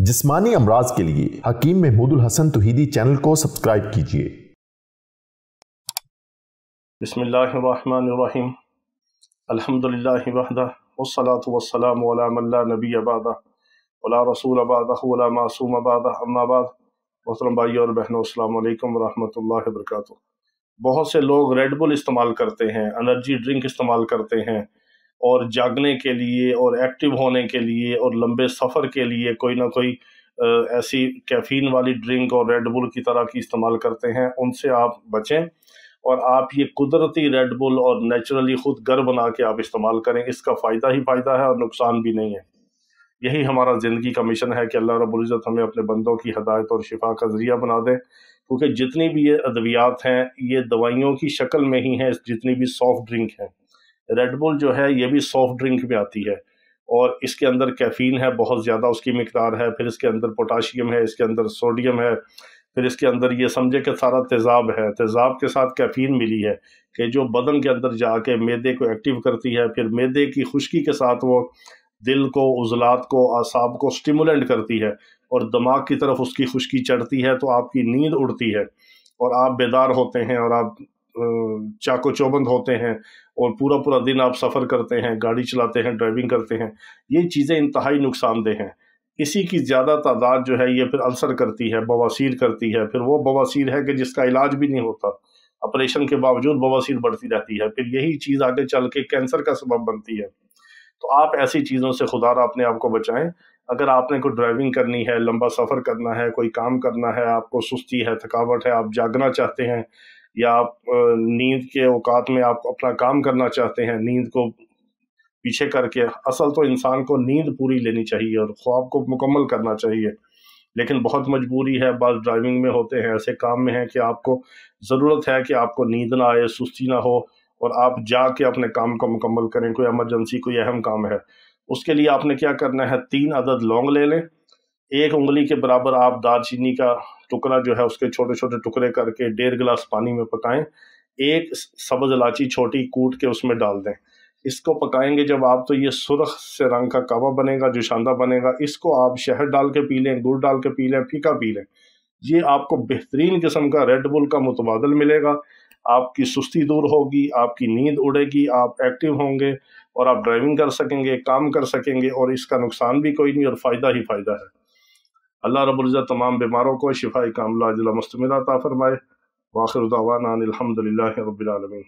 जिस्मानी अमराज के लिए हकीम महमूदुल हसन तौहीदी चैनल को सब्सक्राइब कीजिए। बिस्मिल्लाहिर्रहमानिर्रहीम। अल्हम्दुलिल्लाहि वहदा वस्सलातु वस्सलामु अला मन ला नबिय्य बअदा वला रसूल बअदहु वला मासूम बअदहु, अम्मा बाद। मोहतरम भाई और बहनों, अस्सलामु अलैकुम वरहमतुल्लाहि वबरकातुहू। बहुत से लोग रेड बुल इस्तेमाल करते हैं, एनर्जी ड्रिंक इस्तेमाल करते हैं और जागने के लिए और एक्टिव होने के लिए और लंबे सफ़र के लिए कोई ना कोई ऐसी कैफ़ीन वाली ड्रिंक और रेड बुल की तरह की इस्तेमाल करते हैं। उनसे आप बचें और आप ये कुदरती रेड बुल और नेचुरली ख़ुद घर बना के आप इस्तेमाल करें। इसका फ़ायदा ही फ़ायदा है और नुकसान भी नहीं है। यही हमारा ज़िंदगी का मिशन है कि अल्लाह रब्बुल इज़्ज़त हमें अपने बंदों की हदायत और शिफा का ज़रिया बना दे, क्योंकि जितनी भी ये अद्वियात हैं ये दवाइयों की शक्ल में ही हैं। जितनी भी सॉफ्ट ड्रिंक हैं, रेड बुल जो है ये भी सॉफ्ट ड्रिंक में आती है और इसके अंदर कैफ़ीन है, बहुत ज़्यादा उसकी मिकदार है, फिर इसके अंदर पोटाशियम है, इसके अंदर सोडियम है, फिर इसके अंदर ये समझे कि सारा तेज़ाब है। तेज़ाब के साथ कैफ़ीन मिली है कि जो बदन के अंदर जाके मैदे को एक्टिव करती है, फिर मैदे की खुश्की के साथ वो दिल को, उज़लात को, आसाब को स्टिमुलेंट करती है और दिमाग की तरफ उसकी खुश्की चढ़ती है, तो आपकी नींद उड़ती है और आप बेदार होते हैं और आप चाको चौबंद होते हैं और पूरा पूरा दिन आप सफ़र करते हैं, गाड़ी चलाते हैं, ड्राइविंग करते हैं। ये चीज़ें इंतहाई नुकसानदेह हैं। इसी की ज़्यादा तादाद जो है ये फिर अल्सर करती है, बवासीर करती है। फिर वो बवासीर है कि जिसका इलाज भी नहीं होता, ऑपरेशन के बावजूद बवासीर बढ़ती रहती है, फिर यही चीज़ आगे चल के कैंसर का सबब बनती है। तो आप ऐसी चीज़ों से खुदारा अपने आप को बचाएं। अगर आपने कोई ड्राइविंग करनी है, लंबा सफ़र करना है, कोई काम करना है, आपको सुस्ती है, थकावट है, आप जागना चाहते हैं या आप नींद के औकात में आप अपना काम करना चाहते हैं, नींद को पीछे करके, असल तो इंसान को नींद पूरी लेनी चाहिए और ख्वाब को मुकम्मल करना चाहिए, लेकिन बहुत मजबूरी है, बाज़ ड्राइविंग में होते हैं, ऐसे काम में है कि आपको ज़रूरत है कि आपको नींद ना आए, सुस्ती ना हो और आप जाग के अपने काम को मुकम्मल करें। कोई इमरजेंसी, कोई अहम काम है, उसके लिए आपने क्या करना है, 3 अदद लौंग ले लें, 1 उंगली के बराबर आप दालचीनी का टुकड़ा जो है उसके छोटे छोटे टुकड़े करके 1.5 गिलास पानी में पकाएं। 1 सब्ज़ इलायची छोटी कूट के उसमें डाल दें। इसको पकाएंगे जब आप, तो ये सुर्ख से रंग का कहवा बनेगा, जोशांदा बनेगा। इसको आप शहद डाल के पी लें, गुड़ डाल के पी लें, फीका पी लें। ये आपको बेहतरीन किस्म का रेड बुल का मुतबादल मिलेगा। आपकी सुस्ती दूर होगी, आपकी नींद उड़ेगी, आप एक्टिव होंगे और आप ड्राइविंग कर सकेंगे, काम कर सकेंगे और इसका नुकसान भी कोई नहीं और फ़ायदा ही फ़ायदा है। अल्लाह रब्बुल इज़्ज़त तमाम बीमारों को शिफाए कामिला अजला मुस्तमिला अता फरमाए। वाखिर दावाना अनिल हम्दुलिल्लाहि रब्बिल आलमीन।